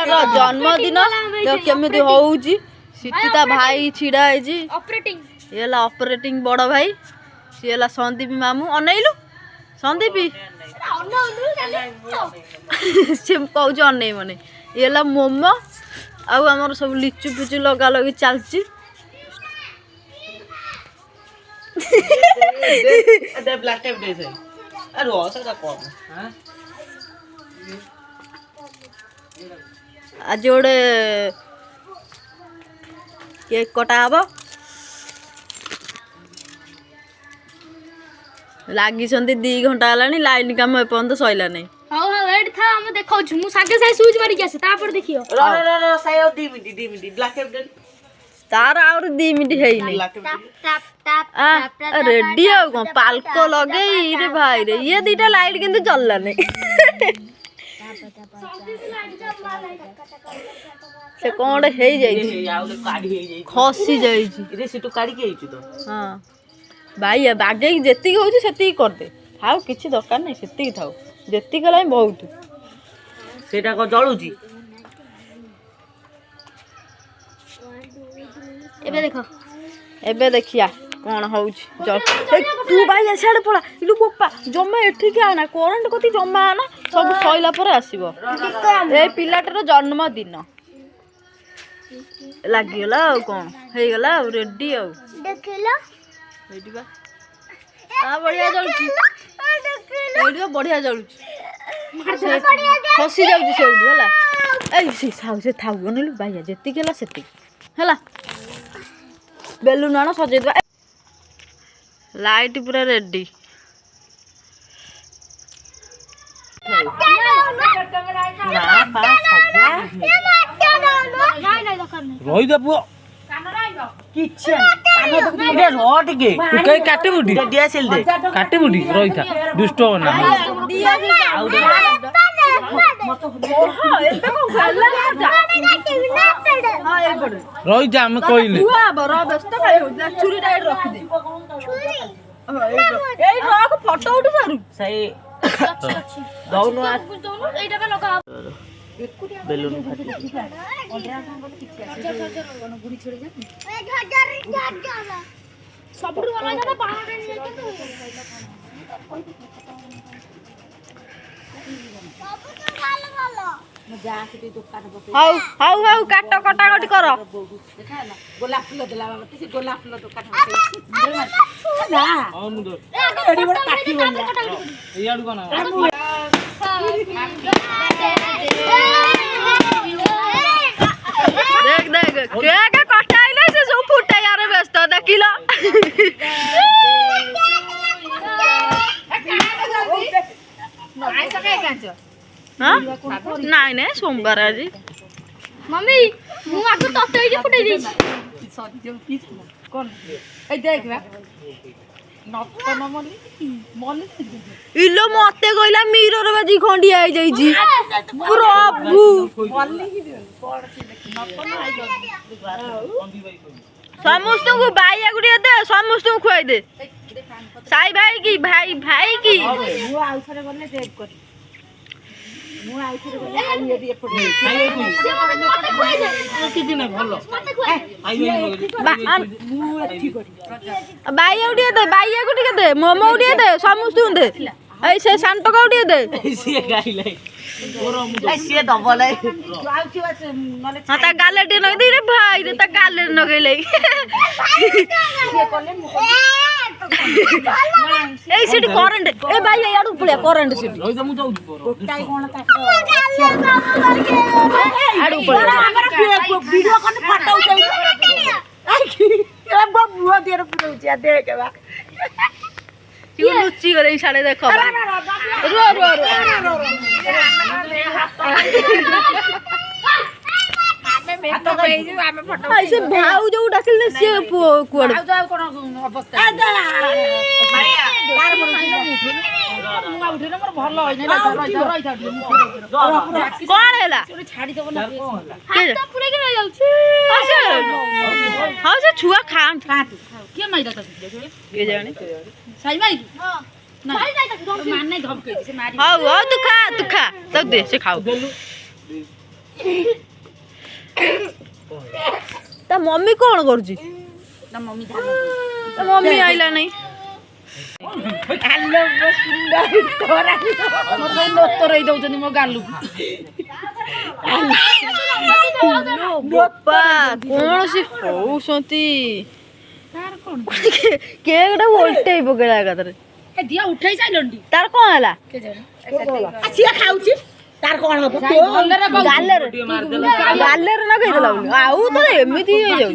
जन्मदिन केमी हूँ सीटी ता भाई छिड़ा ये ऑपरेटिंग बड़ भाई सी है संदीप मामू अनैलु संदीप सी कौच अनै मने ये मोमो आमर सब लिचु फिचु लगा लगी चलची आज गोटे केक कटा हम लगी 2 घंटा है लाइन काम एपर्त सैला नहीं तार आ 2 मिनट है रेडी कौन पाल्को लगे रे भाई रे ये 2टा लाइट किंतु चलला नहीं से कौन खसी जाई हाँ भाई बागे जेती होती करदे थाउ किसी दरकार नहीं से थाउ जेती गला बहुत सेटा को जळुची एबे देखो एबे देखिया कौन हो तू भाई सियाड़े पड़ा इलु बोपा जमा एठिक आना करेन्ट कति जमा आना सब सैला पर आसीबो ए पिलाटर जन्मदिन लागिगला कौन हो गला रेडी देखिलो बा बढ़िया जलुची बढ़िया जलुची खसी जाऊँ से है थाऊ अनिलु भाई जी है बेलून आण सजे लाइट पूरा रेडी रही दे पुओ काटबुटी काटबुटी रही था दुष्ट होना रही जा आम कहले फोटो उठ सारू बेलून हाउ काट कटाकटी कर गोलाप फूल देला गोलाप फूल दुकान देख देख केक कटाइले से सब फुटे यार व्यस्त देखिलो हां नहीं नहीं सोमवार आज मम्मी मु आगु तते जे फुटे दी कौन ए देख बा नपन मली मली इलो मते कहला मिरर बाजी खंडिया आ जाई जी प्रभु मली की पड़ नपन आई समस्त को भाई गुड़िया दे समस्त को खुआई दे साई भाई की भाई की मु आउथरे गले देव करी मु आउथरे गले आई एडी एपडे किछि नै भलो आई मु एठी करी भाई उड़िया दे भाई को टिके दे मोमो उड़िया दे समस्त दे ए से शांत का उड़िया दे से गाइले ओरो मु से डबल है आउथि बस नले हां ता गाले टे न दे रे भाई रे ता गाले न गइले से कोले मु ए सिटी करंट ए भाई याडू पड़िया करंट सिटी रही जा मु जाऊ गोटाई कोन ता आडू पड़िया हमर वीडियो कोन फोटो उठाई ए बबुआ देर पुरौचिया देख बा तू लुच्ची करे साड़े देखो रो रो रो ऐसे भाऊ जो डाकिल ने से कुआड़ जाऊ कोन अवस्था कौन हैला छाड़ी देबो ना हाथ पुरे के रह जाउछी हां से छुआ खान के माइदा त के जाने सही भाई हां ना भाई जाई तक मान नहीं धमके से मारी हां तू खा तब दे से खाओ ତା ମମି କଣ କରୁଛି? ତା ମମି ତା ମମି ଆଇଲା ନାହିଁ। ଆଲୋ ସୁନ୍ଦରୀ ତୋରା ନତରେଇ ଦଉଛନ୍ତି ମୋ ଗାଲୁକୁ। ବୋପା କଣ ସେ ହଉଛନ୍ତି? କେକଟା ଓଲଟେଇ ପକେଇଲା ଏକାଥରେ। ଦିଅ ଉଠେଇ ସାଇଲଣି ତାର କଣ ହେଲା? ସିଏ ଖାଉଛି ତାର କଣ ହବ ଗାଲେରେ ଲଗେଇଦେଲା ବୋଲି ଆଉ ତ ଏମିତି ହେଇଯାଉଛି।